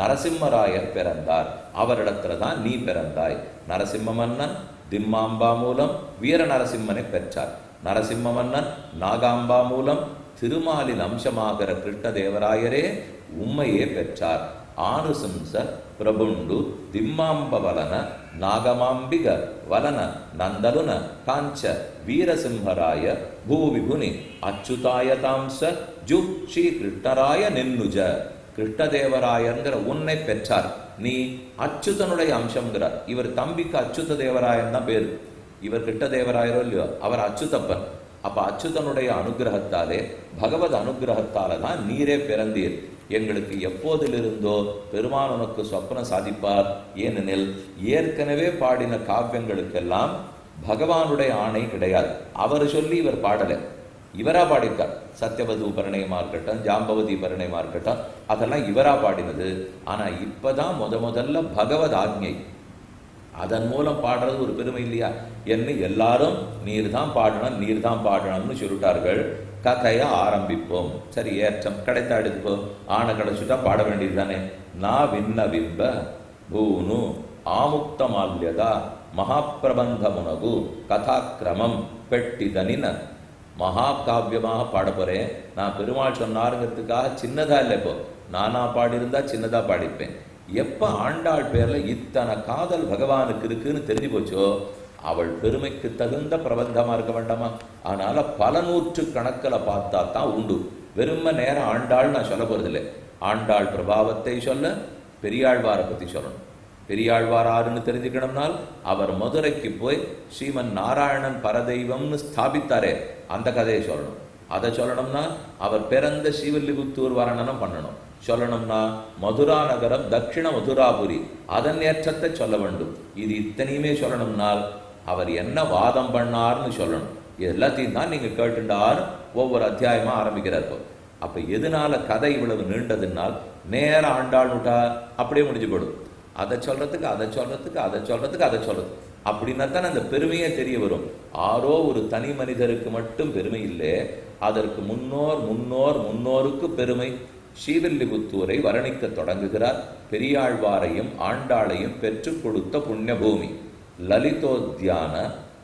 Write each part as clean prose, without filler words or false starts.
நரசிம்மராயர் பிறந்தார். அவரிடத்துல தான் நீ பிறந்தாய். நரசிம்ம மன்னன் திம்மாம்பா மூலம் வீர நரசிம்மனை பெற்றார். நரசிம்ம மன்னன் நாகாம்பா மூலம் திருமாலின் அம்சமாகிற கிருஷ்ணதேவராயரே உம்மையே பெற்றார். ஆனுசம்ச பிரபுண்டு திம்மாம்ப வலன நாகமாம்பிக வலன நந்தலுன காஞ்ச வீரசிம்ஹராய பூவிபுனி அச்சுதாயதாம்ச ஜு ஸ்ரீ கிருஷ்ணராய நின்னுஜ. கிருஷ்ணதேவராயங்கிற உன்னை பெற்றார். நீ அச்சுதனுடைய அம்சம்ங்கிறார். இவர் தம்பிக்கு அச்சுத தேவராயன் தான் பேரு. இவர் கிருஷ்ணதேவராயரோ இல்லையோ, அவர் அச்சுதப்பன். அப்ப அச்சுதனுடைய அனுகிரகத்தாலே, பகவத் அனுகிரகத்தால தான் நீரே பிறந்தீர். எங்களுக்கு எப்போதிலிருந்தோ பெருமான் உனக்கு சொப்னம் சாதிப்பார். ஏனெனில் ஏற்கனவே பாடின காவியங்களுக்கெல்லாம் பகவானுடைய ஆணை கிடையாது. அவர் சொல்லி இவர் பாடலை, இவரா பாடியிருக்கார். சத்யவதி பரிணயமா இருக்கட்டும், ஜாம்பவதி பரிணயமா இருக்கட்டும், அதெல்லாம் இவரா பாடினது. ஆனா இப்பதான் முதல்ல பகவத் ஆக்ஞை, அதன் மூலம் பாடுறது ஒரு பெருமை இல்லையா? என்ன எல்லாரும் நீர் தான் பாடணும், நீர் தான் பாடணும்னு சொல்லிட்டார்கள். கதையை ஆரம்பிப்போம். சரி, ஏற்றம் கிடைத்தா எடுத்துப்போம். ஆணை கிடைச்சுட்டா பாட வேண்டியது தானே. நான் விண்ண விம்ப பூனு ஆமுக்தமால்யதா மகாபிரபந்த முனகு கதாக்கிரமம் பெட்டிதனின. மகாகாவியமாக பாட போறேன். நான் பெருமாள் சொன்னாருங்கிறதுக்காக சின்னதா இல்லை. இப்போ நானா பாடியிருந்தா சின்னதா பாடிப்பேன். எப்ப ஆண்டாள் பேர்ல இத்தனை காதல் பகவானுக்கு இருக்குன்னு தெரிஞ்சு போச்சோ, அவள் பெருமைக்கு தகுந்த பிரபந்தமா இருக்க வேண்டாமா? அதனால பல நூற்று கணக்கில் பார்த்தா தான் உண்டு. வெறும நேரம் ஆண்டாள் நான் சொல்ல போறதில்லை. ஆண்டாள் பிரபாவத்தை சொல்ல பெரியாழ்வாரை பத்தி சொல்லணும். பெரியாழ்வார் ஆறுன்னு தெரிஞ்சுக்கணும்னால் அவர் மதுரைக்கு போய் ஸ்ரீமன் நாராயணன் பரதெய்வம்னு ஸ்தாபித்தாரே, அந்த கதையை சொல்லணும். அதை சொல்லணும்னா அவர் பிறந்த ஸ்ரீவில்லிபுத்தூர் வர்ணனம் பண்ணணும். சொல்லணும்னா மதுரா நகரம் தட்சிண மதுராபுரி, அதன் ஏற்றத்தை சொல்ல வேண்டும். இது இத்தனையுமே சொல்லணும்னால் அவர் என்ன வாதம் பண்ணார்னு சொல்லணும். எல்லாத்தையும் தான் நீங்க கேட்டுண்டார் ஒவ்வொரு அத்தியாயமா ஆரம்பிக்கிறார். அப்ப எதனால கதை இவ்வளவு நீண்டதுனால் நேர ஆண்டாள் விட்டா அப்படியே முடிஞ்சு போடும். அதை சொல்றதுக்கு அதை சொல்றதுக்கு அதை சொல்றதுக்கு அதை சொல்றது அப்படின்னா தான் அந்த பெருமையே தெரிய வரும். ஆரோ ஒரு தனி மனிதருக்கு மட்டும் பெருமை இல்லை, அதற்கு முன்னோருக்கு பெருமை. ஸ்ரீவில்லிபுத்தூரை வர்ணிக்க தொடங்குகிறார். பெரியாழ்வாரையும் ஆண்டாளையும் பெற்றுக் கொடுத்த புண்ணிய பூமி. லலிதோத்யான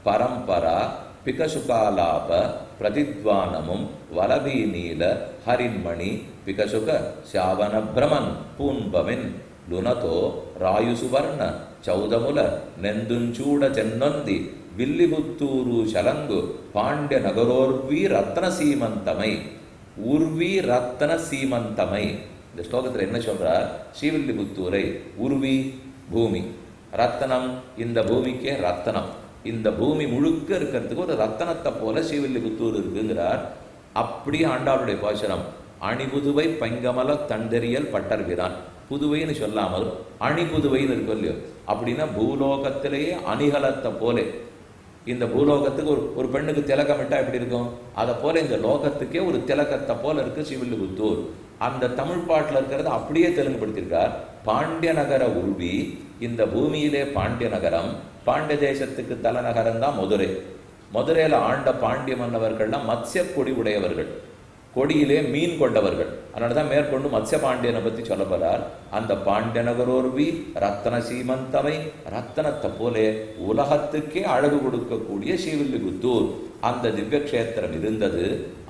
பரம்பரா பிகசுகாலாப பிரதித்வானமும் வலபீ நீல ஹரின்மணி பிகசுக சாவன பிரமன் பூன்பமின் லுனதோ ராயுசுவர்ண சௌதமுல நெந்துஞ்சூட சென்னொந்தி வில்லிபுத்தூரு சலங்கு பாண்டிய நகரோர்வி ரத்ன சீமந்தமை. உர்வி ரத்ன சீமந்தமை. இந்த ஸ்லோகத்தில் என்ன சொல்றார்? ஸ்ரீவில்லிபுத்தூரை உருவி பூமி, ரத்தனம் இந்த பூமிக்கே ரத்தனம். இந்த பூமி முழுக்க இருக்கிறதுக்கு ஒரு ரத்தனத்தை போல ஸ்ரீவில்லிபுத்தூர் இருக்குங்கிறார். அப்படி ஆண்டாளுடைய பாசனம். அணிபுதுவை பைங்கமல தண்டெறியல் பட்டர்கிறான். புதுவைன்னு சொல்லாமல் அணிபுதுவைன்னு இருக்கும் இல்லையோ, அப்படின்னா பூலோகத்திலேயே அணிகலத்தை போலே. இந்த பூலோகத்துக்கு ஒரு பெண்ணுக்கு திலகமிட்டா எப்படி இருக்கும், அதை போல இந்த லோகத்துக்கே ஒரு திலகத்தை போல இருக்கு ஸ்ரீவில்லிபுத்தூர். அந்த தமிழ் பாட்டில் இருக்கிறது அப்படியே தெலுங்குபடுத்தியிருக்கார். பாண்டிய நகர உருவி, இந்த பூமியிலே பாண்டிய நகரம். பாண்டிய தேசத்துக்கு தலைநகரம் தான் மதுரை. மதுரையில ஆண்ட பாண்டிய மன்னவர்கள்லாம் மத்ய கொடி உடையவர்கள், கொடியிலே மீன் கொண்டவர்கள். அதனாலதான் மேற்கொண்டு மத்ய பாண்டியனை பத்தி சொல்ல போறார். அந்த பாண்டிய நகரோர்வி ரத்தன சீமந்தமை, ரத்தனத்தை போலே உலகத்துக்கே அழகு கொடுக்கக்கூடிய ஸ்ரீவில்லிபுத்தூர் அந்த திவ்ய கஷேத்திரம் இருந்தது.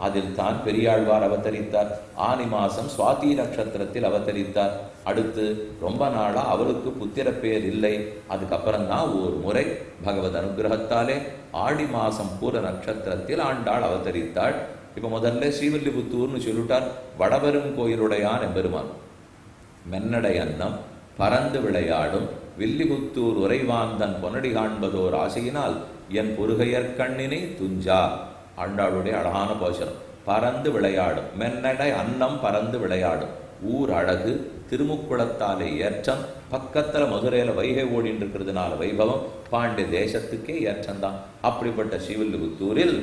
அதில் தான் பெரியாழ்வார் அவதரித்தார். ஆனி மாசம் சுவாதி நட்சத்திரத்தில் அவதரித்தார். அடுத்து ரொம்ப நாளா அவருக்கு புத்திர பேர் இல்லை. அதுக்கப்புறம் தான் ஒரு முறை பகவத் அனுகிரகத்தாலே ஆடி மாசம் பூர நட்சத்திரத்தில் ஆண்டாள் அவதரித்தாள். இப்ப முதல்ல ஸ்ரீவில்லிபுத்தூர்னு சொல்லிட்டார். வடபெரும் கோயிலுடையான் எம்பெருமான். மென்னடை அன்னம் பறந்து விளையாடும் வில்லிபுத்தூர் உறைவாந்தன் பொன்னடி காண்பதோர் ஆசையினால் என் பொருகையற்கண்ணினை துஞ்சா. ஆண்டாளுடைய அழகான போஷனம். பறந்து விளையாடும் மென்னடை அன்னம் பறந்து விளையாடும். ஊர் அழகு, திருமுக்குளத்தாலே ஏற்றம், பக்கத்துல மதுரையில வைகை ஓடின்னு இருக்கிறதுனால வைபவம், பாண்டிய தேசத்துக்கே ஏற்றம்தான். அப்படிப்பட்ட ஸ்ரீவில்லிபுத்தூரில்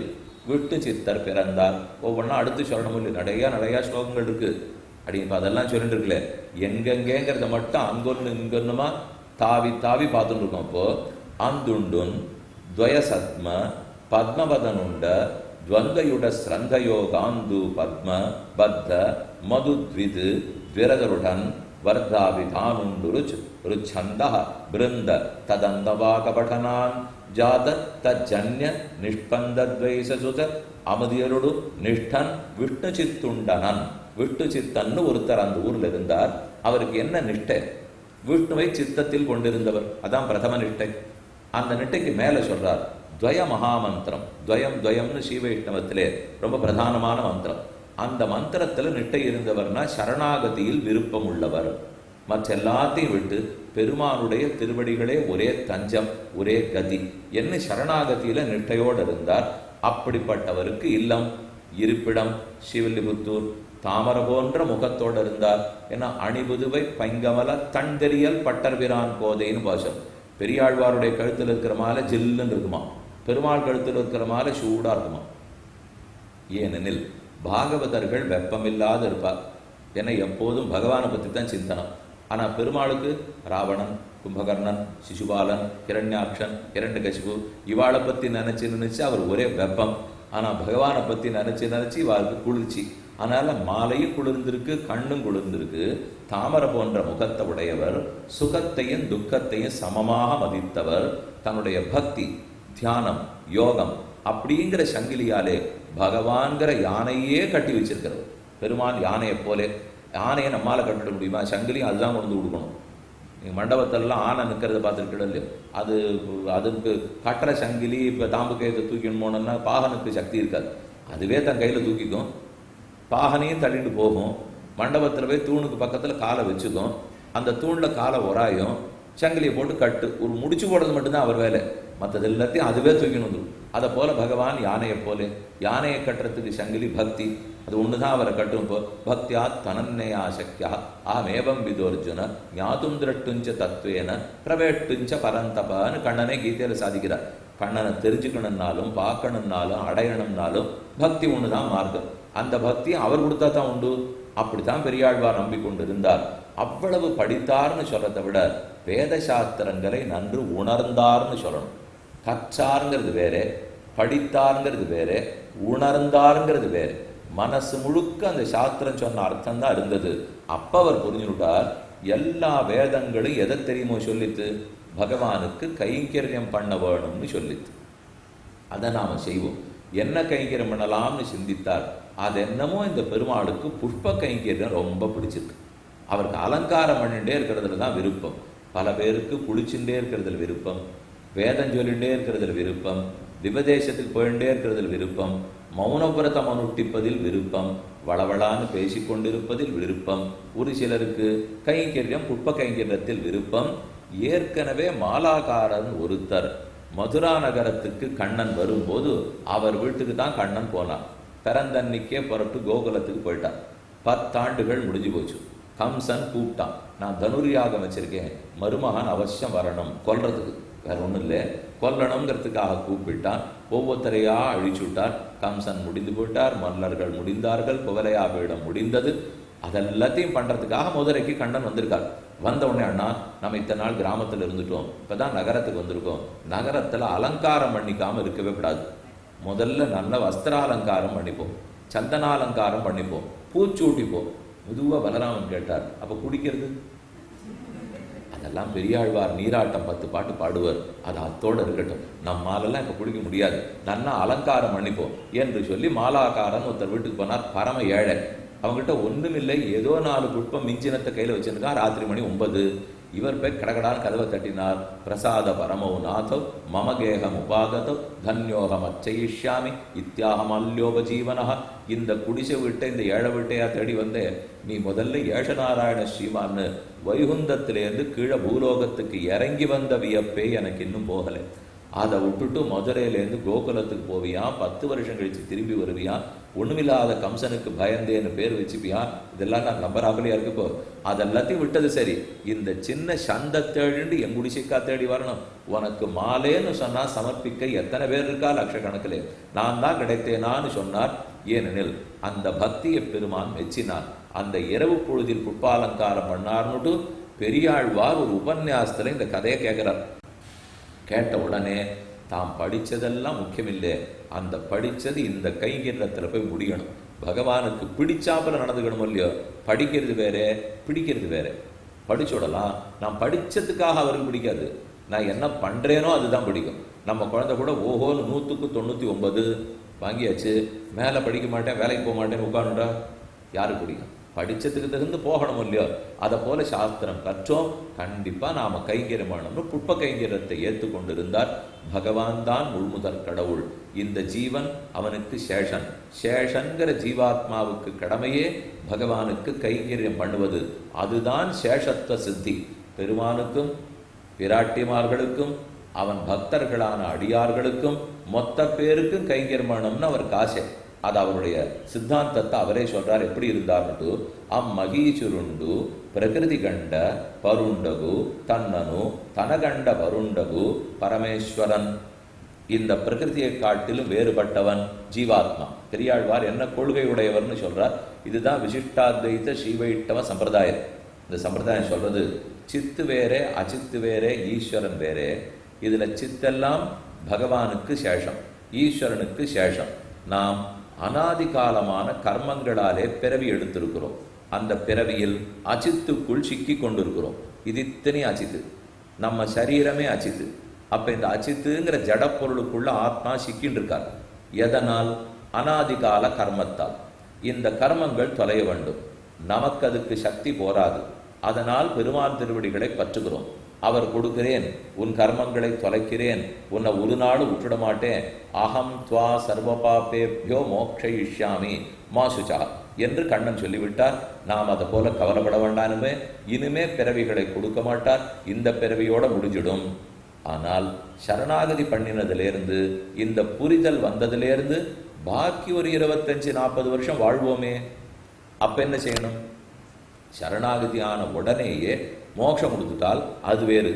விட்டு சித்தர் பிறந்தார். ஒவ்வொன்றா அடுத்து சொல்லணும் இல்லை, நிறையா ஸ்லோகங்கள் இருக்கு. அப்படின்னு அதெல்லாம் சொல்லிட்டு இருக்குல்ல, எங்கெங்கேங்கிறத மட்டும் அங்கொன்னு இங்கொன்னுமா தாவி தாவி பார்த்துட்டு இருக்கோம். அப்போ அந்துண்டுன் துவயசத்ம பத்மபதனுண்ட துவந்தயுட ஸ்ரந்தயோகாந்து பத்ம பத்த மதுத்விது விரதருடன் வர்தாவிதானுண்டு ருச்சந்த பிருந்த ததந்தவாகபடனான் ஜாத தஜன்ய நிஷ்பந்தத்வைசசுத அமுதியருடு நிஷ்டன் விஷ்ணு சித்துண்டனன். விஷ்ணு சித்தன்னு ஒருத்தர் அந்த ஊர்ல இருந்தார். அவருக்கு என்ன நிஷ்டை? விஷ்ணுவை சித்தத்தில் கொண்டிருந்தவர். அதான் பிரதம நிஷ்டை. அந்த நிட்டைக்கு மேல சொல்றார் துவய மகாமந்திரம். துவயம் துவயம்னு ஸ்ரீவைஷ்ணவத்திலே ரொம்ப பிரதானமான மந்திரம். அந்த மந்திரத்துல நிட்டை இருந்தவர்னா சரணாகதியில் விருப்பம் உள்ளவர். மற்ற எல்லாத்தையும் விட்டு பெருமானுடைய திருவடிகளே ஒரே தஞ்சம், ஒரே கதி என்ன சரணாகதியில நிட்டையோடு இருந்தார். அப்படிப்பட்டவருக்கு இல்லம், இருப்பிடம் ஸ்ரீவில்லிபுத்தூர். தாமர போன்ற முகத்தோடு இருந்தார். ஏன்னா அணிபுதுவை பைங்கமல தண்டெறியல் பட்டர்பிரான் கோதைன்னு பாசம். பெரியாழ்வாருடைய கழுத்தில் இருக்கிற மாலை ஜில்லுன்னு இருக்குமா, பெருமாள் கழுத்தில் இருக்கிற மாலை சூடா இருக்குமா. ஏனெனில் பாகவதர்கள் வெப்பமில்லாத இருப்பார். ஏன்னா எப்போதும் பகவானை பற்றி தான் சிந்தனம். ஆனால் பெருமாளுக்கு ராவணன், கும்பகர்ணன், சிசுபாலன், ஹிரண்யாக்ஷன், ஹிரண்யகசிபு இவாளை பற்றி நினச்சி அவர் ஒரே வெப்பம். ஆனால் பகவானை பற்றி நினச்சி இவாளுக்கு குளிர்ச்சி. அதனால் மாலையும் குளிர்ந்திருக்கு, கண்ணும் குளிர்ந்திருக்கு. தாமரை போன்ற முகத்தை உடையவர், சுகத்தையும் துக்கத்தையும் சமமாக மதித்தவர். தன்னுடைய பக்தி, தியானம், யோகம் அப்படிங்கிற சங்கிலியாலே பகவான்கிற யானையே கட்டி வச்சிருக்கிறவர். பெருமான் யானையை போலே. யானையை நம்மால் கட்டிட முடியுமா? சங்கிலியும் அதுதான் கொண்டு கொடுக்கணும். நீங்கள் மண்டபத்திலலாம் ஆனை நிற்கிறத பார்த்துருக்கீங்க இல்லையோ, அதுக்கு கட்டுற சங்கிலி இப்போ தாம்பு கையத்தை தூக்கின்னு போனோம்னா பாகனுக்கு சக்தி இருக்காது. அதுவே தன் கையில் தூக்கிக்கும், பாகனையும் தள்ளிட்டு போகும். மண்டபத்தில் போய் தூணுக்கு பக்கத்தில் காலை வச்சுக்கும், அந்த தூணில் காலை உராயும், சங்கிலியை போட்டு கட்டு. ஒரு முடிச்சு போடுறது மட்டும்தான் அவர் வேலை. மற்றது எல்லாத்தையும் அதுவே தூக்கின்னு வந்துடும். அதை போல பகவான் யானையை போலே. யானையை கட்டுறதுக்கு சங்கிலி பக்தி, அது ஒன்று தான் அவரை கட்டும். இப்போ பக்தியா தனன்னையா சக்கியா ஆமேவம் விதோர்ஜுன ஞாதும் திரட்டுஞ்ச தத்துவேன பிரவேட்டுஞ்ச பரந்தபான்னு கண்ணனே கீதையில் சாதிக்கிறார். கண்ணனை தெரிஞ்சுக்கணும்னாலும் பார்க்கணும்னாலும் அடையணும்னாலும் பக்தி ஒன்று தான் மார்க்கம். அந்த பக்தி அவர் கொடுத்தா தான் உண்டு. அப்படித்தான் பெரியாழ்வார் நம்பிக்கொண்டு இருந்தார். அவ்வளவு படித்தார்னு சொல்றதை விட வேத சாஸ்திரங்களை நன்று உணர்ந்தார்னு சொல்லணும். கற்றாருங்கிறது வேற, படித்தாருங்கிறது வேற, உணர்ந்தாருங்கிறது வேற. மனசு முழுக்க அந்த சாஸ்திரம் சொன்ன அர்த்தம் தான் இருந்தது. அப்ப அவர் புரிஞ்சுட்டார். எல்லா வேதங்களும் எதை தெரியுமோ சொல்லித்து, பகவானுக்கு கைங்கரியம் பண்ண வேணும்னு சொல்லித்து. அதை நாம செய்வோம். என்ன கைங்கரியம் பண்ணலாம்னு சிந்தித்தார். அது என்னமோ இந்த பெருமாளுக்கு புஷ்ப கைங்கரியம் ரொம்ப பிடிச்சிருக்கு. அவருக்கு அலங்காரம் பண்ணிட்டே இருக்கிறதுல தான் விருப்பம். பல பேருக்கு குளிச்சுட்டே இருக்கிறதுல விருப்பம், வேதம் சொல்லிகிட்டே இருக்கிறதுல விருப்பம், திவதேசத்தில் போயிட்டே இருக்கிறதில் விருப்பம், மௌனவிரதம் அனுஷ்டிப்பதில் விருப்பம், வளவளான்னு பேசிக்கொண்டிருப்பதில் விருப்பம். ஒரு சிலருக்கு கைங்கரியம், புஷ்ப கைங்கரியத்தில் விருப்பம். ஏற்கனவே மாலாகாரன் ஒருத்தர் மதுரா நகரத்துக்கு கண்ணன் வரும்போது அவர் வீட்டுக்கு தான் கண்ணன் போனார். பிறந்தன்னைக்கே புறப்பட்டு கோகுலத்துக்கு போயிட்டார். 10 ஆண்டுகள் முடிஞ்சு போச்சு. கம்சன் கூப்பிட்டான், நான் தனுர்யாகம் வச்சிருக்கேன், மருமகன் அவசியம் வரணும் கொல்றதுக்கு. வேற ஒன்றும் இல்லை, கொல்லணுங்கிறதுக்காக கூப்பிட்டான். ஒவ்வொருத்தரையா அழிச்சு விட்டார். கம்சன் முடிந்து போட்டார், மல்லர்கள் முடிந்தார்கள், குவலையா பீடம் முடிந்தது. அதெல்லாத்தையும் பண்றதுக்காக மதுரைக்கு கண்ணன் வந்திருக்கார். வந்த உடனே, அண்ணா நம்ம இத்தனை நாள் கிராமத்தில் இருந்துட்டோம், இப்பதான் நகரத்துக்கு வந்திருக்கோம். நகரத்துல அலங்காரம் பண்ணிக்காம இருக்கவே கூடாது. முதல்ல நல்ல வஸ்திராலங்காரம் பண்ணிப்போம், சந்தனாலங்காரம் பண்ணிப்போம், பூச்சூட்டிப்போம். மெதுவா பலராமன் கேட்டார், அப்ப குடிக்கிறது? அதெல்லாம் பெரியாழ்வார் நீராட்டம் 10 பாட்டு பாடுவார், அது அத்தோடு இருக்கட்டும். நம்மாலெல்லாம் இப்போ குடிக்க முடியாது, நல்லா அலங்காரம் பண்ணிப்போம் என்று சொல்லி மாலாக்காரன் ஒருத்தர் வீட்டுக்கு போனார். பரம ஏழை. அவங்ககிட்ட ஒன்றுமில்லை, ஏதோ 4 புஷ்பம் மிஞ்சினத்தை கையில் வச்சிருக்கான். ராத்திரி மணி 9. இவர் போய் கடகடால் கதவை தட்டினார். பிரசாத பரமோ நாதோ மமகேகம் உபாகதோ தன்யோகம் அச்சயிஷ்யாமி இத்தியாகமல்யோபஜீவனா. இந்த குடிசை விட்ட இந்த ஏழை விட்டையா தேடி வந்தே, நீ முதல்ல ஏஷநாராயண ஸ்ரீமான்னு வைகுந்தத்திலேருந்து கீழே பூலோகத்துக்கு இறங்கி வந்த வியப்பே எனக்கு இன்னும் போகலை. அதை விட்டுட்டு மதுரையிலேருந்து கோகுலத்துக்கு போவியான், 10 வருஷம் கழித்து திரும்பி வருவியான், ஒன்றுமில்லாத கம்சனுக்கு பயந்தேன்னு பேர் வச்சுப்பியா. இதெல்லாம் நான் நம்பராமலையா இருக்குப்போ. அதெல்லாத்தையும் விட்டது சரி, இந்த சின்ன சந்த தேடிண்டு என் குடிசைக்கா தேடி வரணும்? உனக்கு மாலேன்னு சொன்னால் சமர்ப்பிக்க எத்தனை பேர் இருக்கா? லட்சக்கணக்கிலே. நான் தான் கிடைத்தேனான்னு சொன்னார். ஏனெனில் அந்த பக்தியை பெருமான் மெச்சினான். அந்த இரவு பொழுதில் புட்பாலங்காரம் பண்ணார்னுட்டு பெரியாழ்வார் ஒரு உபன்யாசத்தில் இந்த கதையை கேட்குறார். கேட்ட உடனே தாம் படித்ததெல்லாம் முக்கியமில்லை, அந்த படித்தது இந்த கைங்கரியத்தில் போய் முடியணும். பகவானுக்கு பிடிச்சாப்புல நடந்துக்கணும் இல்லையோ. படிக்கிறது வேற, பிடிக்கிறது வேற. படிச்சுடலாம். நான் படித்ததுக்காக அவருக்கு பிடிக்காது, நான் என்ன பண்ணுறேனோ அதுதான் பிடிக்கும். நம்ம குழந்தை கூட ஓஹோன்னு 100க்கு 99 வாங்கியாச்சு, மேலே படிக்க மாட்டேன் வேலைக்கு போக மாட்டேன்னு உட்காந்துட்டா யாருக்கு பிடிக்கும்? படித்ததுக்கு தகுந்து போகணும் இல்லையோ? அதை போல சாஸ்திரம் கற்றோம், கண்டிப்பாக நாம் கைங்கரியமானோம்னு புட்ப கைங்கரியத்தை ஏற்றுக்கொண்டு இருந்தார். பகவான் தான் முழுமுதற் கடவுள். இந்த ஜீவன் அவனுக்கு சேஷன். சேஷன்கிற ஜீவாத்மாவுக்கு கடமையே பகவானுக்கு கைங்கரியம் பண்ணுவது. அதுதான் சேஷத்துவ சித்தி. பெருமானுக்கும் பிராட்டிமார்களுக்கும் அவன் பக்தர்களான அடியார்களுக்கும் மொத்த பேருக்கும் கைங்கரியமானம்னு அவர் காசை. அது அவருடைய சித்தாந்தத்தை அவரே சொல்றார். எப்படி இருந்தார்னு, அம்மகீச்சுருண்டு பிரகிருதி கண்ட பருண்டகு தன்னனு தனகண்ட பருண்டகு பரமேஸ்வரன். இந்த பிரகிருதியை காட்டிலும் வேறுபட்டவன் ஜீவாத்மா. பெரியாழ்வார் என்ன கொள்கை உடையவர்னு சொல்றார். இதுதான் விசிஷ்டாத்வைத ஸ்ரீவைஷ்ணவ சம்பிரதாயம். இந்த சம்பிரதாயம் சொல்றது சித்து வேறே அச்சித்து வேறே ஈஸ்வரன் வேறே. இதுல சித்தெல்லாம் பகவானுக்கு சேஷம், ஈஸ்வரனுக்கு சேஷம். நாம் அனாதி காலமான கர்மங்களாலே பிறவி எடுத்திருக்கிறோம். அந்த பிறவியில் அச்சித்துக்குள் சிக்கி கொண்டிருக்கிறோம். இது இத்தனை அச்சித்து, நம்ம சரீரமே அச்சித்து. அப்ப இந்த அச்சித்துங்கிற ஜடப்பொருளுக்குள்ள ஆத்மா சிக்கின்னு இருக்கார். எதனால்? அனாதி கால கர்மத்தால். இந்த கர்மங்கள் தொலைய வேண்டும். நமக்கு அதுக்கு சக்தி போராது. அதனால் பெருமான் திருவடிகளை பற்றுகிறோம். அவர் கொடுக்கிறேன், உன் கர்மங்களை தொலைக்கிறேன், உன்னை ஒரு நாள் விட்டுட மாட்டேன், அகம் துவா சர்வபாபேபியோ மோக்ஷயிஷ்யாமி மாசுச்சா என்று கண்ணன் சொல்லிவிட்டார். நாம் அதை போல கவலைப்பட வேண்டானுமே. இனிமே பிறவிகளை கொடுக்க மாட்டார், இந்த பிறவியோட முடிஞ்சிடும். ஆனால் சரணாகதி பண்ணினதிலிருந்து, இந்த புரிதல் வந்ததிலிருந்து பாக்கி ஒரு 25-40 வருஷம் வாழ்வோமே. அப்ப என்ன செய்யணும்? சரணாகதியான உடனேயே மோட்சம் கொடுத்துட்டால் அது வேறு.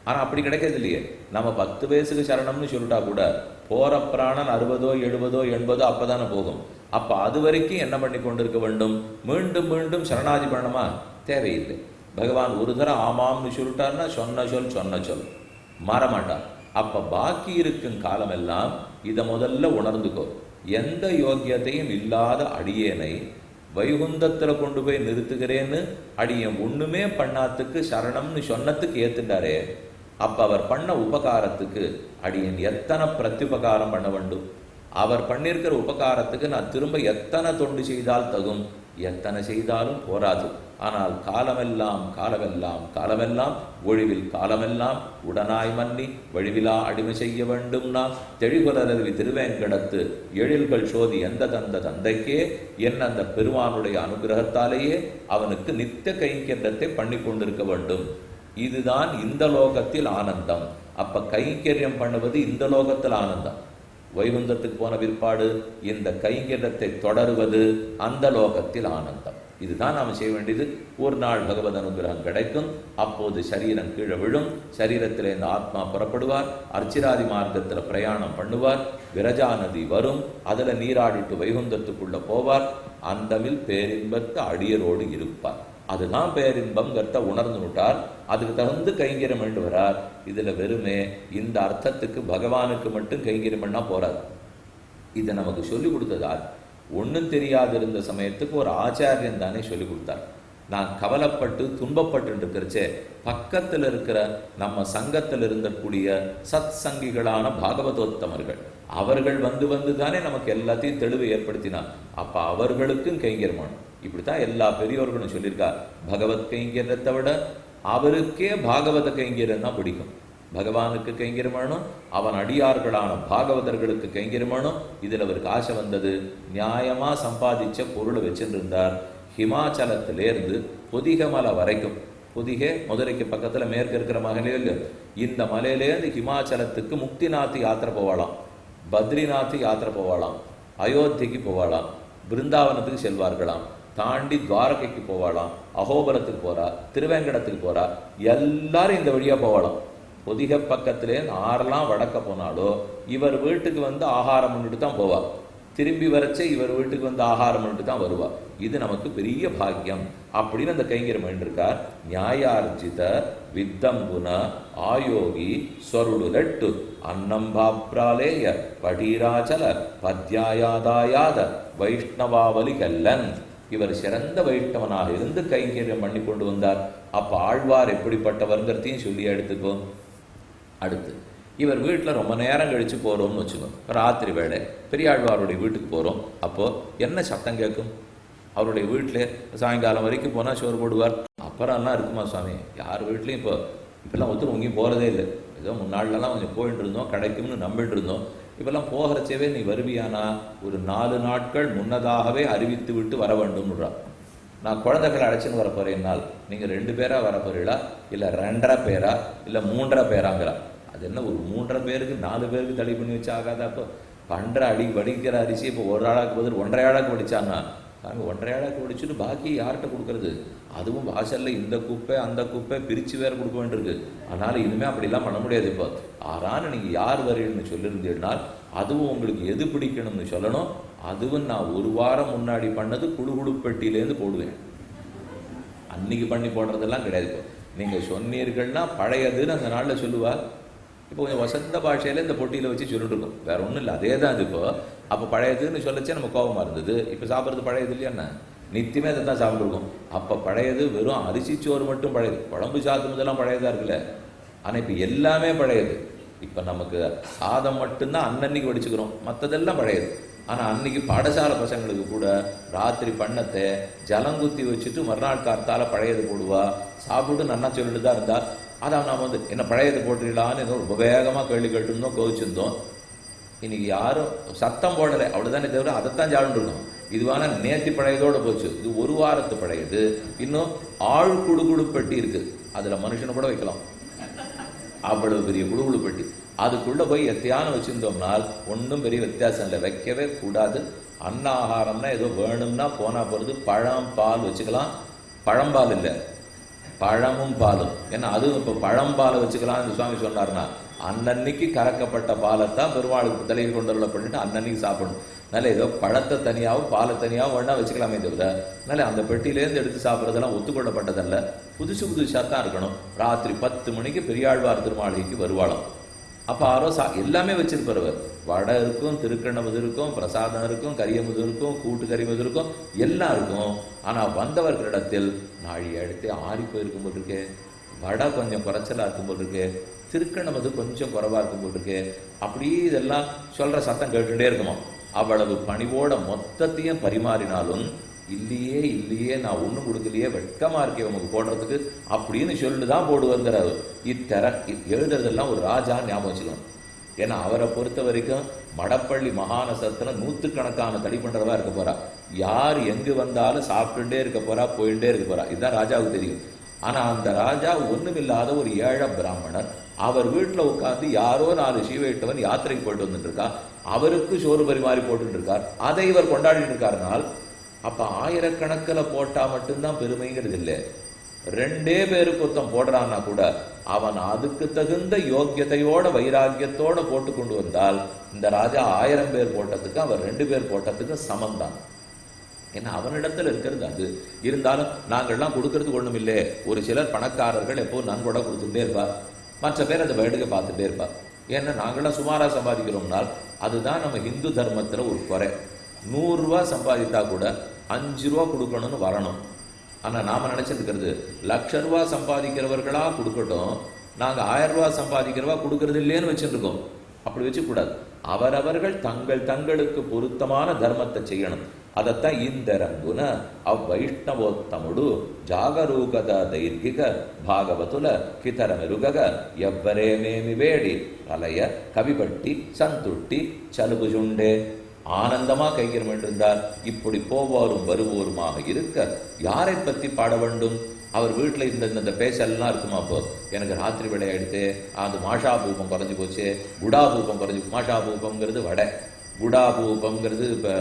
ஆனால் அப்படி கிடைக்கிறது இல்லையே. நம்ம 10 வயசுக்கு சரணம்னு சொல்லிட்டா கூட போற பிராணன் 60, 70, 80 அப்பதானே போகும். அப்போ அது வரைக்கும் என்ன பண்ணி கொண்டிருக்க வேண்டும்? மீண்டும் மீண்டும் சரணாகதி பண்ணணுமா? தேவையில்லை. பகவான் ஒரு தரம் ஆமாம்னு சொல்லிட்டார்னா சொன்ன சொல் மாறமாட்டார். அப்போ பாக்கி இருக்கும் காலமெல்லாம் இதை முதல்ல உணர்ந்துக்கோ. எந்த யோக்கியத்தையும் இல்லாத அடியேனை வைகுந்தத்தில் கொண்டு போய் நிறுத்துகிறேன்னு அடியன் ஒண்ணுமே பண்ணாத்துக்கு சரணம்னு சொன்னதுக்கு ஏத்துட்டாரே. அப்ப அவர் பண்ண உபகாரத்துக்கு அடியன் எத்தனை பிரத்யுபகாரம் பண்ண வேண்டும்? அவர் பண்ணியிருக்கிற உபகாரத்துக்கு நான் திரும்ப எத்தனை தொண்டு செய்தால் தகும்? எத்தனை செய்தாலும் போராது. ஆனால் காலமெல்லாம் காலமெல்லாம் காலமெல்லாம் ஒழிவில் காலமெல்லாம் உடனாய் மன்னி வழிவிலா அடிமை செய்ய வேண்டும். நாம் தெளிகுலரவி திருவேங்கடத்து எழில்கள் சோதி எந்த தந்த தந்தைக்கே என்ன அந்த பெருமானுடைய அனுகிரகத்தாலேயே அவனுக்கு நித்திய கைங்கரியத்தை பண்ணி கொண்டிருக்க வேண்டும். இதுதான் இந்த லோகத்தில் ஆனந்தம். அப்ப கைங்கரியம் பண்ணுவது இந்த லோகத்தில் ஆனந்தம். வைகுந்தத்துக்கு போன பிற்பாடு இந்த கைங்கரியத்தை தொடருவது அந்த லோகத்தில் ஆனந்தம். இதுதான் நாம் செய்ய வேண்டியது. ஒரு நாள் பகவத் அனுகிரகம் கிடைக்கும். அப்போது சரீரம் கீழே விழும். சரீரத்தில் இந்த ஆத்மா புறப்படுவார். அர்ச்சிராதி மார்க்கத்தில் பிரயாணம் பண்ணுவார். விரஜா நதி வரும். அதில் நீராடிட்டு வைகுந்தத்துக்குள்ள போவார். அந்தமில் பேரின்பத்து அடியரோடு இருப்பார். அதுதான் பேரின்பம்ங்கிறத உணர்ந்து விட்டார். அதுக்கு தகுந்து கைங்கரியம் பண்ணி வரார். இதுல வெறுமே இந்த அர்த்தத்துக்கு பகவானுக்கு மட்டும் கைங்கரியம் பண்ணா போறாது. இதை நமக்கு சொல்லிக் கொடுத்ததால் ஒன்றும் தெரியாது இருந்த சமயத்துக்கு ஒரு ஆச்சாரியன் தானே சொல்லிக் கொடுத்தார். நான் கவலைப்பட்டு துன்பப்பட்டு இருக்கிறச்சே பக்கத்தில் இருக்கிற நம்ம சங்கத்தில் இருந்தக்கூடிய சத் சங்கிகளான பாகவதோத்தமர்கள் அவர்கள் வந்து தானே நமக்கு எல்லாத்தையும் தெளிவு ஏற்படுத்தினார். அப்ப அவர்களுக்கும் கைங்கரியமானும். இப்படித்தான் எல்லா பெரியோர்களும் சொல்லியிருக்கார். பகவத் கைங்கரியத்தை விட அவருக்கே பாகவத கைங்கரியம் தான் பிடிக்கும். பகவானுக்கு கைங்கரியமானும் அவன் அடியார்களான பாகவதர்களுக்கு கைங்கரியமானும். இதில் அவருக்கு ஆசை வந்தது. நியாயமா சம்பாதிச்ச பொருளை வச்சுருந்தார். ஹிமாச்சலத்திலேருந்து பொதிகமலை வரைக்கும், பொதிகை மதுரைக்கு பக்கத்தில் மேற்கு இருக்கிற மலையில, இந்த மலையிலேருந்து ஹிமாச்சலத்துக்கு முக்திநாத் யாத்திரை போவாளாம், பத்ரிநாத் யாத்திரை போவாளாம், அயோத்திக்கு போவாளாம், பிருந்தாவனத்துக்கு செல்வார்களாம், தாண்டி துவாரகைக்கு போவாளாம், அகோபலத்துக்கு போறா, திருவேங்கடத்துக்கு போறா, எல்லாரும் இந்த வழியா போவாளாம். பொதிகை பக்கத்திலே ஆரெல்லாம் வடக்க போனாலோ இவர் வீட்டுக்கு வந்து ஆகாரம் பண்ணிட்டு தான் போவா. திரும்பி வரச்சே இவர் வீட்டுக்கு வந்து ஆகாரம் பண்ணிட்டு தான் வருவா. இது நமக்கு பெரிய பாக்கியம் அப்படின்னு அந்த கைங்கரியம் பண்ணிருக்கார். நியாயார்ஜித வித்தம்புன ஆயோகி ஸ்வருடுலெட்டு அன்னம்பாப்ராலேய படீராச்சல பத்யாயாதாயாத வைஷ்ணவாவலி கல்லன். இவர் சிறந்த வைஷ்ணவனாக இருந்து கைங்கரியம் பண்ணி கொண்டு வந்தார். அப்போ ஆழ்வார் எப்படிப்பட்டவர்ங்கிறதையும் சொல்லி எடுத்துக்கோ. அடுத்து இவர் வீட்டில் ரொம்ப நேரம் கழித்து போகிறோம்னு வச்சுக்கோ, ராத்திரி வேலை பெரியாழ்வாருடைய வீட்டுக்கு போகிறோம். அப்போது என்ன சத்தம் கேட்கும்? அவருடைய வீட்டில் சாயங்காலம் வரைக்கும் போனால் சோறு போடுவார். அப்புறம்லாம் இருக்குமா சுவாமி? யார் வீட்லேயும் இப்போல்லாம் ஒருத்தர் எங்கேயும் போகிறதே இல்லை. ஏதோ முன்னாடிலலாம் கொஞ்சம் போயிட்டு இருந்தோம், கிடைக்கும்னு நம்பிட்டு இருந்தோம். இப்போல்லாம் போகிறச்சவே நீ வருவியானா ஒரு 4 நாட்கள் முன்னதாகவே அறிவித்து விட்டு வர வேண்டும்ன்றான். நான் குழந்தைகளை அழைச்சின்னு வர போகிறேன்னால் நீங்கள் 2 பேராக வர போகிறீங்களா, இல்லை 2.5 பேரா, இல்லை 3.5 பேராங்கிறா. அது என்ன ஒரு 3.5 பேருக்கு 4 பேருக்கு தள்ளி பண்ணி வச்சு ஆகாதா? அப்போ பண்ற வடிக்கிற அரிசி இப்போ ஒரு ஆளாக்கு பதில் 1.5 ஆளாக்கு வடிச்சான்னா நாங்கள் 1.5 ஆளாக்கு வடிச்சுட்டு பாக்கி யார்கிட்ட கொடுக்குறது? அதுவும் வாசலில் இந்த குப்பை அந்த குப்பை பிரித்து வேறு கொடுக்க வேண்டியிருக்கு. அதனால் இனிமேல் அப்படிலாம் பண்ண முடியாது. இப்போ ஆறான நீங்கள் யார் வரீன்னு சொல்லியிருந்தீங்கன்னால் அதுவும் உங்களுக்கு எது பிடிக்கணும்னு சொல்லணும். அதுவும் நான் 1 வாரம் முன்னாடி பண்ணது குடுகுடுப்பெட்டியிலேருந்து போடுவேன். அன்னைக்கு பண்ணி போடுறதெல்லாம் கிடையாது. இப்போ நீங்கள் சொன்னீர்கள்னா பழையதுன்னு அந்த நாளில் சொல்லுவாள். இப்போ கொஞ்சம் வசந்த பாஷையில் இந்த பொட்டியில் வச்சு சொல்லிட்டு இருக்கோம், வேற ஒன்றும் இல்லை. அதே தான் இது. இப்போ அப்போ பழையதுன்னு சொல்லச்சே நம்ம கோபமாக இருந்தது. இப்போ சாப்பிட்றது பழையது இல்லையா? என்ன நித்தியமே அதை தான் சாப்பிட்ருக்கோம். அப்போ பழையது வெறும் அரிசிச்சோறு மட்டும் பழையது, குழம்பு சாத்துனதெல்லாம் பழையதாக இருக்குல்ல. ஆனால் இப்போ எல்லாமே பழையது. இப்போ நமக்கு சாதம் மட்டும்தான் அன்னன்னைக்கு வடிச்சுக்கிறோம், மற்றதெல்லாம் பழையது. ஆனால் அன்னைக்கு பாடசாலை பசங்களுக்கு கூட ராத்திரி பண்ணத்தை ஜலங்குத்தி வச்சுட்டு மறுநாள் காத்தால் பழையது போடுவா. சாப்பிட்டு நன்னா சொல்லிட்டு தான் இருந்தால் அதான் நாம் என்ன பழையது போட்டுடலான்னு ஏதோ ரொம்ப வேகமாக கேள்வி கேட்டுருந்தோம், கோவிச்சிருந்தோம். இன்னைக்கு யாரும் சத்தம் போடலை, அவ்வளோதானே தவிர அதைத்தான் சாப்பிட்டுருக்கோம். இதுவான நேர்த்தி பழையதோடு போச்சு. இது 1 வாரத்து பழையது. இன்னும் ஆழ் குடுகுடுப்பெட்டி இருக்குது, அதில் மனுஷனை கூட வைக்கலாம். அவ்வளவு பெரிய குடுகுடுப்பெட்டி. அதுக்குள்ளே போய் எத்தையான வச்சுருந்தோம்னால் ஒன்றும் பெரிய வித்தியாசம் இல்லை. வைக்கவே கூடாது. அன்னாகாரம்னா ஏதோ வேணும்னா போனால் போகிறது. பழம் பால் வச்சுக்கலாம், பழம்பால் இல்லை பழமும் பாலும். ஏன்னா அதுவும் இப்போ பழம்பாலை வச்சுக்கலாம்னு சுவாமி சொன்னார்னா அன்னன்னைக்கு கறக்கப்பட்ட பாலைத்தான் பெருமாளுக்கு தலையில் கொண்டு பண்ணிட்டு அன்னன்னைக்கு சாப்பிடணும். அதனால ஏதோ பழத்தை தனியாகவும் பாலை தனியாகவும் வேணா வச்சுக்கலாமே தவிர அதனால அந்த பெட்டியிலேருந்து எடுத்து சாப்பிட்றதெல்லாம் ஒத்துக்கொள்ளப்பட்டதல்ல. புதுசாக தான் இருக்கணும். ராத்திரி 10 மணிக்கு பெரியாழ்வார் திருமாளிகைக்கு வருவாளாம். அப்போ ஆரோ எல்லாமே வச்சிருப்பவர். வடை இருக்கும், திருக்கண்ணமுது இருக்கும், பிரசாதம் இருக்கும், கரியமுது இருக்கும், கூட்டு கறிமுது இருக்கும், எல்லாம் இருக்கும். ஆனால் வந்தவர்களிடத்தில் நாழி எடுத்து ஆறி போயிருக்கும் போட்டிருக்கு, வடை கொஞ்சம் குறைச்சலாக இருக்கும் போட்டிருக்கு, திருக்கண்ணமுது கொஞ்சம் குறைவாக இருக்கும் போட்டிருக்கு. அப்படியே இதெல்லாம் சொல்கிற சத்தம் கேட்டுகிட்டே இருக்குமா. அவ்வளவு பணிவோட மொத்தத்தையும் பரிமாறினாலும் இல்லையே நான் ஒன்றும் கொடுக்கலையே, வெட்கமாக இருக்கே உனக்கு போடுறதுக்கு அப்படின்னு சொல்லிட்டு தான் போடுவாங்கிறார். எழுதுறதெல்லாம் ஒரு ராஜா ஞாபகம் வச்சுக்கணும். ஏன்னா அவரை பொறுத்த வரைக்கும் மடப்பள்ளி மகாநசத்தில் 100கணக்கான தடி பண்ணுறவா இருக்க போறா. யார் எங்கு வந்தாலும் சாப்பிட்டுட்டே இருக்க போறா, போயிட்டே இருக்க போறா. இதுதான் ராஜாவுக்கு தெரியும். ஆனால் அந்த ராஜா ஒன்றுமில்லாத ஒரு ஏழை பிராமணர் அவர் வீட்டில் உட்காந்து யாரோ 4 சீவையிட்டவன் யாத்திரைக்கு போயிட்டு வந்துட்டு இருக்கா, அவருக்கு சோறு பரிமாறி போட்டுட்டு இருக்கார். அதை இவர் கொண்டாடிட்டு இருக்காருனால் அப்போ 1000கணக்கில் போட்டால் மட்டும்தான் பெருமைங்கிறது இல்லை. 2 பேருக்கு ஒருத்தன் போடுறான்னா கூட அவன் அதுக்கு தகுந்த யோக்கியத்தையோட வைராக்கியத்தோட போட்டு கொண்டு வந்தால் இந்த ராஜா 1000 பேர் போட்டதுக்கு அவர் 2 பேர் போட்டதுக்கு சமந்தான். ஏன்னா அவனிடத்துல இருக்கிறது அது. இருந்தாலும் நாங்கள்லாம் கொடுக்கறதுக்கு ஒன்றும் இல்லை. ஒரு சிலர் பணக்காரர்கள் எப்போ நன்கொடை கொடுத்துட்டே இருப்பார், மற்ற பேர் அதை வேடுகை பார்த்துட்டே இருப்பார். ஏன்னா நாங்களாம் சுமாராக சம்பாதிக்கிறோம்னால் அதுதான் நம்ம இந்து தர்மத்தில் ஒரு குறை. 100 ரூபா சம்பாதித்தா கூட 5 ரூபா கொடுக்கணும்னு வரணும். ஆனால் நாம் நினச்சிருக்கிறது லட்ச ரூபா சம்பாதிக்கிறவர்களாக கொடுக்கட்டும், நாங்கள் 1000 ரூபா சம்பாதிக்கிறவா கொடுக்கறது இல்லைன்னு வச்சுருக்கோம். அப்படி வச்சுக்கூடாது. அவரவர்கள் தங்களுக்கு பொருத்தமான தர்மத்தை செய்யணும். அதத்தான் இந்தரங்குன அவ்வைஷ்ணவோத்தமுடு ಜಾಗರೂಕದ ದೈರ್ಘಿಕ ಭಾಗವತುಲ ಕಿತರ ಮೆರುಗಗ ಎವ್ವರೇಮೇಮಿ ಬೇಡಿ ಅಲಯ ಕವಿಬಟ್ಟಿ ಸಂತುಟ್ಟಿ ಚಲುಬುಜುಂಡೆ ஆனந்தமாக கைங்கரம் என்றிருந்தார். இப்படி போவோரும் வருவோருமாக இருக்க யாரை பற்றி பாட வேண்டும்? அவர் வீட்டில் இந்த பேசல்லாம் இருக்குமா? அப்போ எனக்கு ராத்திரி விளையாடுத்து அது மாஷா பூபம் குறைஞ்சி போச்சு, குடா பூபம் குறைஞ்சி. மாஷா பூபம்ங்கிறது வடை, குடா பூபம்ங்கிறது இப்போ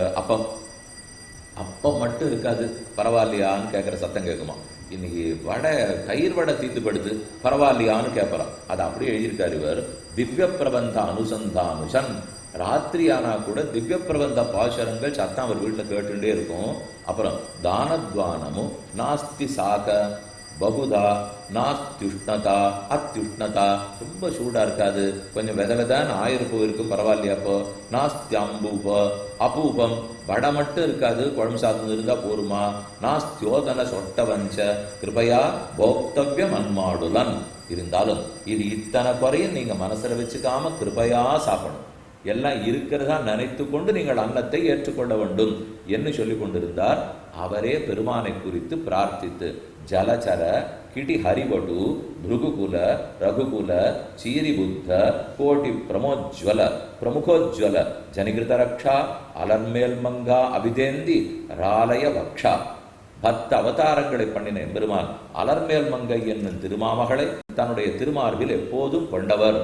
அப்பம் மட்டும் இருக்காது. பரவாயில்லையான்னு கேட்குற சத்தம் கேட்குமா. இன்னைக்கு வடை தயிர் வடை தீர்த்துப்படுத்து பரவாயில்லையான்னு கேட்பறான். அதை அப்படியே எழுதியிருக்காரு இவர். திவ்ய பிரபந்த அனுசந்தானுஷன். ராத்திரி ஆனால் கூட திவ்ய பிரபந்த பாசுரங்கள் சத்தம் அவர் வீட்டில் கேட்டுட்டே இருக்கும். அப்புறம் தானத்வானமும் நாஸ்தி சாக. பகுதா நாஸ்தியுஷ்ணதா அத்தியுஷ்ணதா, ரொம்ப சூடா இருக்காது, கொஞ்சம் வித விதான்னு ஆயிருப்பு இருக்கும், பரவாயில்லையா? அப்போ நாஸ்தியம்பூப அபூபம், வடை மட்டும் இருக்காது, குழம்பு சாதம் இருந்தா போருமா? நாஸ்தியோதன சொட்டவஞ்ச கிருபையா போக்தவ்யம் அன்மாடுலன், இருந்தாலும் இது இத்தனை குறையும் நீங்க மனசுல வச்சுக்காம கிருபையா சாப்பிடணும், எல்லாம் இருக்கிறதா நினைத்து கொண்டு நீங்கள் அன்னத்தை ஏற்றுக்கொள்ள வேண்டும் என்று சொல்லி கொண்டிருந்தார். அவரே பெருமானை குறித்து பிரார்த்தித்து ஜலச்சர கிட்டி ஹரிவடு பிருகுகுல ரகுகுல சீரிபுத்த கோட்டி பிரமுகோஜ்வல ஜனிகிருத ரக்ஷா அலர்மேல் மங்கா அபிதேந்தி ராலய வக்ஷா, 10 அவதாரங்களை பண்ணின எம்பெருமான் அலர்மேல் மங்கை என்னும் திருமாமகளை தன்னுடைய திருமார்பில் எப்போதும் கொண்டவர்.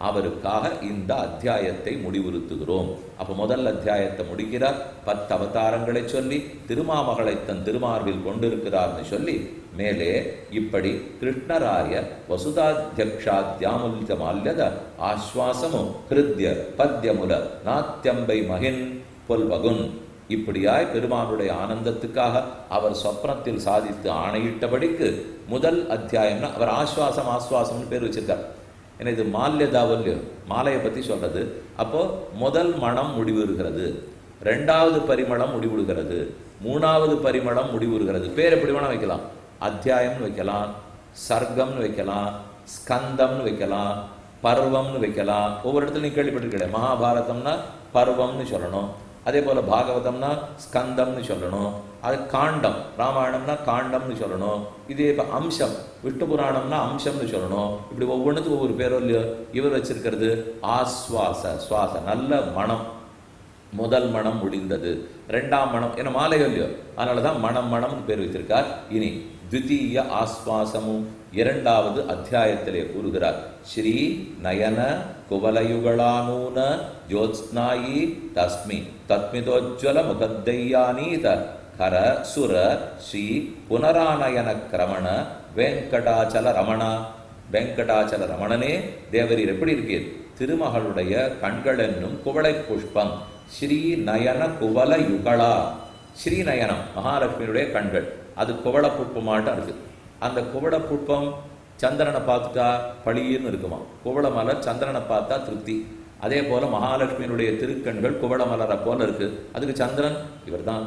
அவருக்காக இந்த அத்தியாயத்தை முடிவுறுத்துகிறோம். அப்போ முதல் அத்தியாயத்தை முடிக்கிறார், 10 அவதாரங்களை சொல்லி திருமாமகளை தன் திருமார்பில் கொண்டிருக்கிறார்னு சொல்லி மேலே இப்படி கிருஷ்ணராய வசுதாத்தியக்ஷாத்யாமுல்ய மால்யத ஆஸ்வாசமு ஹிருத்ய பத்யமுல நாத்தியம்பை மகின் பொல்வகுன், இப்படியாய் பெருமானுடைய ஆனந்தத்துக்காக அவர் சொப்னத்தில் சாதித்து ஆணையிட்டபடிக்கு முதல் அத்தியாயம்னா அவர் ஆஸ்வாசம்னு பேர் வச்சிருக்கார். ஏன்னா இது மால்யதாவல்யோ, மாலையை பற்றி சொல்றது. அப்போ முதல் மனம் முடிவுறுகிறது, 2வது பரிமளம் முடிவுறுகிறது, 3வது பரிமளம் முடிவுறுகிறது. பேர் எப்படி வேணா வைக்கலாம், அத்தியாயம்னு வைக்கலாம், சர்க்கம்னு வைக்கலாம், ஸ்கந்தம்னு வைக்கலாம், பர்வம்னு வைக்கலாம். ஒவ்வொரு இடத்துல நீ கேள்விப்பட்டிருக்கேன், மகாபாரதம்னா பர்வம்னு சொல்லணும், அதே போல பாகவதம்னா ஸ்கந்தம்னு சொல்லணும், அது காண்டம், ராமாயணம்னா காண்டம்னு சொல்லணும், இதே இப்போ அம்சம் விஷ்ணு புராணம்னா அம்சம்னு சொல்லணும். இப்படி ஒவ்வொன்றுத்துக்கும் ஒவ்வொரு பேரோ இல்லையோ. இவர் வச்சிருக்கிறது சுவாச நல்ல மனம், முதல் மனம் முடிந்தது, 2ஆம் மனம் என்ன மாலையோ இல்லையோ, அதனாலதான் மனம்னு பேர் வைத்திருக்கார். இனி த்விதீய ஆஸ்வாசமும் 2வது அத்தியாயத்திலே கூறுகிறார். ஸ்ரீ நயன குவலயுகளானூன ஜோத்ஸ்நாயி தஸ்மி தத்மிதோஜ்வல முகத்தையானீத கர சுர ஸ்ரீ புனரானயன கிரமண வெங்கடாச்சல ரமணா. வெங்கடாச்சல ரமணனே, தேவரீர் எப்படி இருக்கீர்? திருமகளுடைய கண்கள் என்னும் குவளை புஷ்பம். ஸ்ரீ நயன குவல யுகளா, ஸ்ரீநயனம் மகாலட்சுமியுடைய கண்கள், அது குவள புஷ்பமாட்டம் இருக்கு. அந்த குவள புஷ்பம் சந்திரனை பார்த்துட்டா பளிர்னு இருக்குமா, குவள மலர் சந்திரனை பார்த்தா திருப்தி. அதே போல மகாலட்சுமியினுடைய திருக்கண்கள் குவள மலரை போல இருக்கு. அதுக்கு சந்திரன் இவர் தான்,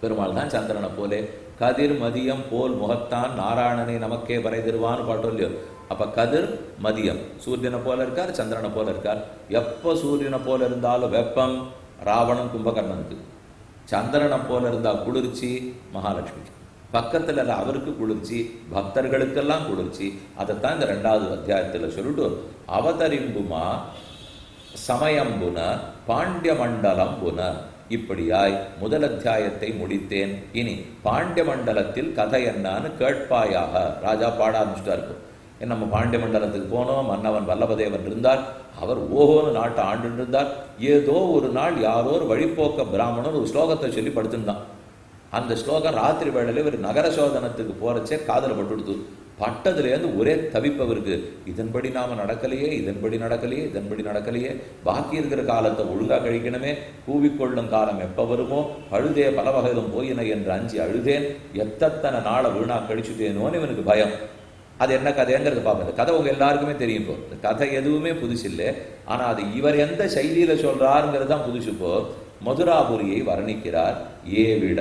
பெருமாள் தான் சந்திரனை போலே. கதிர் மதியம் போல் முகத்தான் நாராயணனை நமக்கே வரைதிருவான்னு பாட்டோம் இல்லையோ. அப்ப கதிர் மதியம் சூரியனை போல இருக்கார், சந்திரனை போல இருக்கார். எப்போ சூரியனை போல இருந்தாலும் வெப்பம் ராவணன் கும்பகர்ணனுக்கு, சந்திரனை போல இருந்தா குளிர்ச்சி மகாலட்சுமிக்கு, பக்கத்துல அவருக்கு குளிர்ச்சி, பக்தர்களுக்கெல்லாம் குளிர்ச்சி. அதைத்தான் இந்த 2வது அத்தியாயத்தில் சொல்லிட்டு அவதரிம்புமா சமயம்புன பாண்டிய மண்டலம் புன, இப்படியாய் முதல் அத்தியாயத்தை முடித்தேன். இனி பாண்டிய மண்டலத்தில் கதை என்னான்னு கேட்பாயாக. ராஜா பாட ஆரம்பிச்சுட்டா இருக்கும். நம்ம பாண்டிய மண்டலத்துக்கு போனோம், மன்னவன் வல்லபதேவன் இருந்தார், அவர் ஓஹோன்னு நாட்டை ஆண்டு இருந்தார். ஏதோ ஒரு நாள் யாரோ ஒரு வழிபோக்க பிராமணன் ஒரு ஸ்லோகத்தை சொல்லி படுத்திருந்தான். அந்த ஸ்லோகம் ராத்திரி வேளையில் ஒரு நகர சோதனத்துக்கு போறச்சே காதல பட்டுடுத்து. பட்டதுலேருந்து ஒரே தவிப்பவருக்கு, இதன்படி நாம நடக்கலையே, இதன்படி நடக்கலையே, இதன்படி நடக்கலையே, பாக்கி இருக்கிற காலத்தை ஒழுங்கா கழிக்கணுமே, கூவிக்கொள்ளும் காலம் எப்ப வருமோ, அழுதே பல வகையிலும் போயின என்று அஞ்சி அழுதேன், எத்தனை நாளை வீணா கழிச்சுட்டேனோன்னு இவனுக்கு பயம். அது என்ன கதைங்கிறது பார்ப்பது. கதை உங்க எல்லாருக்குமே தெரியும். இப்போ இந்த கதை எதுவுமே புதுசு இல்லை, ஆனா அது இவர் எந்த சைலியில சொல்றாருங்கிறது தான் புதுசு. இப்போ மதுராபுரியை வர்ணிக்கிறார். ஏவிட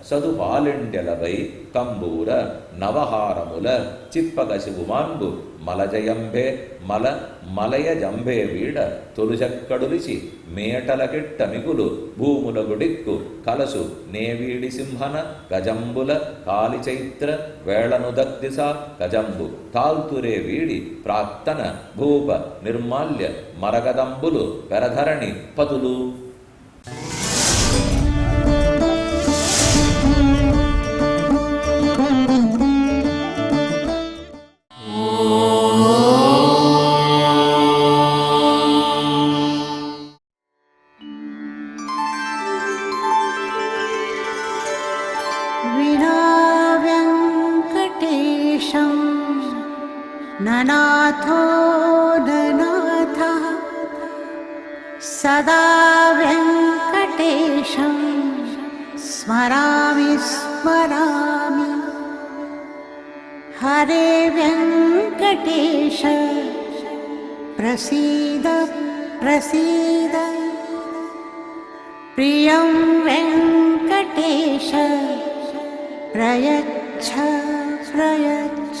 சதுபாலிண்டெலவை கம்பூர நவஹாரமுல சிப்பகசிவு மாண்பு மலஜயம்பே మలయ జంబే వీడ తొలుజక్కడులిచి మేటల కిట్ట మిగులు భూములకు డిక్కు కలసు నేవీడి సింహన గజంబుల కాలి చైత్ర వేళను దగ్దిస గజంబు తాల్తురే వీడి ప్రాక్తన భూప నిర్మాల్య మరగదంబులు పెరధరణి పతులు. ननाथो ननाथः सदा वेङ्कटेशं स्मरामि स्मरामि हरे वेङ्कटेश प्रसीद प्रसीद प्रियं वेङ्कटेश प्रयच्छ प्रयच्छ।